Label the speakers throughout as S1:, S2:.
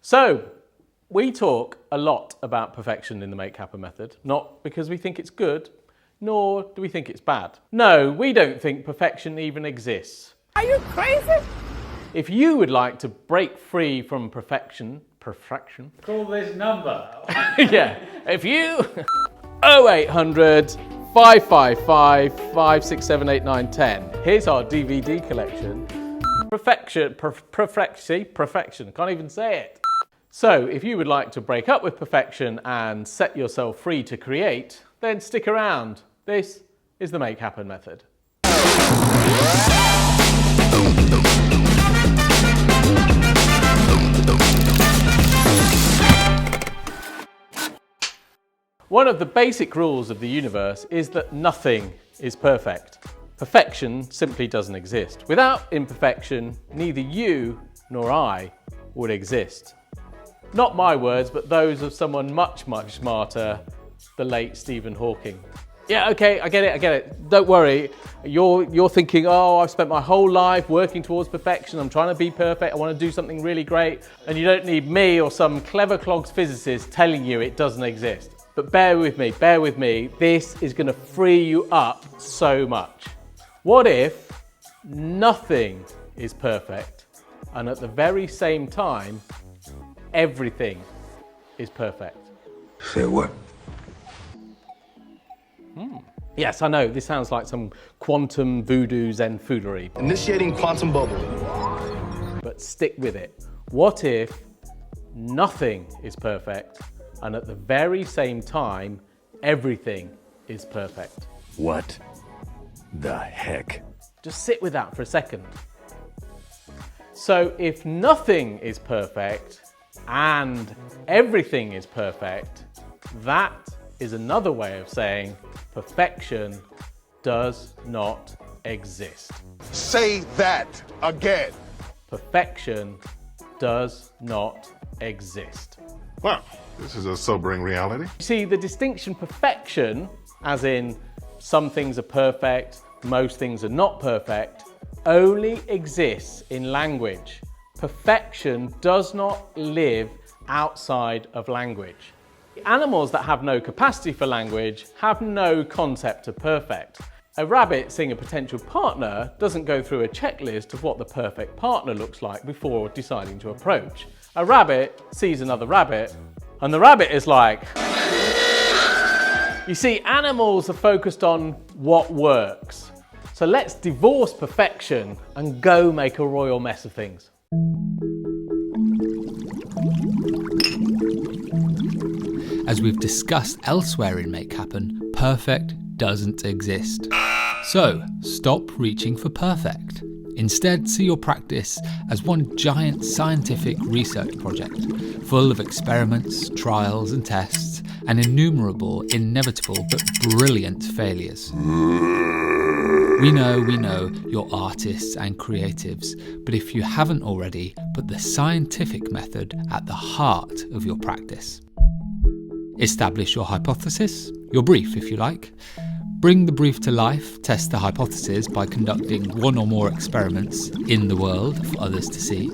S1: So, we talk a lot about perfection in the Make Happen method, not because we think it's good, nor do we think it's bad. No, we don't think perfection even exists.
S2: Are you crazy?
S1: If you would like to break free from perfection,
S3: call this number.
S1: yeah, if you 0800 555 5678910. Here's our DVD collection. Perfection, can't even say it. So if you would like to break up with perfection and set yourself free to create, then stick around. This is the Make Happen method. One of the basic rules of the universe is that nothing is perfect. Perfection simply doesn't exist. Without imperfection, neither you nor I would exist. Not my words, but those of someone much, much smarter, the late Stephen Hawking. Yeah, okay, I get it. Don't worry. You're thinking, oh, I've spent my whole life working towards perfection. I'm trying to be perfect. I want to do something really great. And you don't need me or some clever clogs physicist telling you it doesn't exist. But bear with me. This is going to free you up so much. What if nothing is perfect and at the very same time, everything is perfect?
S4: Say what?
S1: Yes, I know, this sounds like some quantum voodoo zen foolery.
S4: Initiating quantum bubble.
S1: But stick with it. What if nothing is perfect and at the very same time, everything is perfect?
S4: What the heck?
S1: Just sit with that for a second. So if nothing is perfect and everything is perfect, that is another way of saying perfection does not exist.
S5: Say that again.
S1: Perfection does not exist.
S5: Well, this is a sobering reality.
S1: You see, the distinction perfection, as in some things are perfect, most things are not perfect, only exists in language. Perfection does not live outside of language. Animals that have no capacity for language have no concept of perfect. A rabbit seeing a potential partner doesn't go through a checklist of what the perfect partner looks like before deciding to approach. A rabbit sees another rabbit and the rabbit is like... You see, animals are focused on what works. So let's divorce perfection and go make a royal mess of things.
S3: As we've discussed elsewhere in Make Happen, perfect doesn't exist. So stop reaching for perfect. Instead, see your practice as one giant scientific research project, full of experiments, trials and tests, and innumerable, inevitable but brilliant failures. We know, you're artists and creatives, but if you haven't already, put the scientific method at the heart of your practice. Establish your hypothesis, your brief if you like. Bring the brief to life, test the hypothesis by conducting one or more experiments in the world for others to see.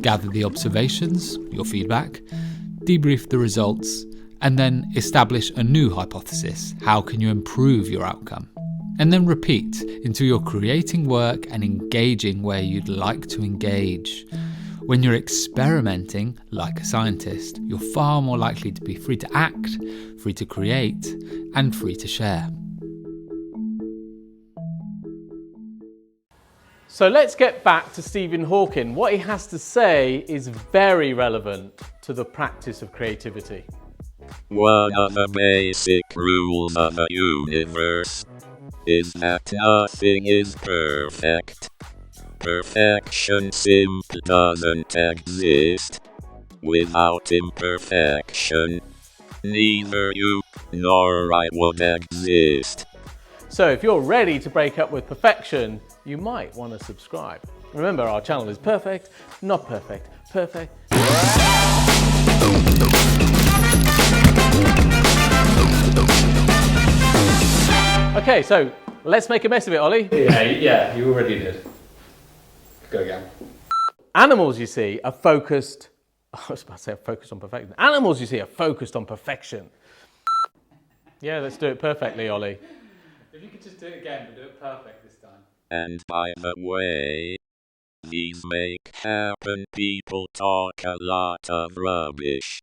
S3: Gather the observations, your feedback, debrief the results, and then establish a new hypothesis. How can you improve your outcome? And then repeat until you're creating work and engaging where you'd like to engage. When you're experimenting like a scientist, you're far more likely to be free to act, free to create, and free to share.
S1: So let's get back to Stephen Hawking. What he has to say is very relevant to the practice of creativity.
S6: One of the basic rules of the universe is that nothing is perfect. Perfection simply doesn't exist. Without imperfection, neither you nor I would exist.
S1: So if you're ready to break up with perfection, you might want to subscribe. Remember, our channel is perfect, not perfect, perfect. Okay, so let's make a mess of it, Ollie.
S3: Yeah, you already did. Go again.
S1: Animals, you see, are focused I was about to say focused on perfection. Animals, you see, are focused on perfection. Yeah, let's do it perfectly, Ollie.
S3: If you could just do it again, but do it perfect this time.
S6: And by the way, these make happen people talk a lot of rubbish.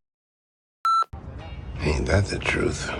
S4: Ain't that the truth?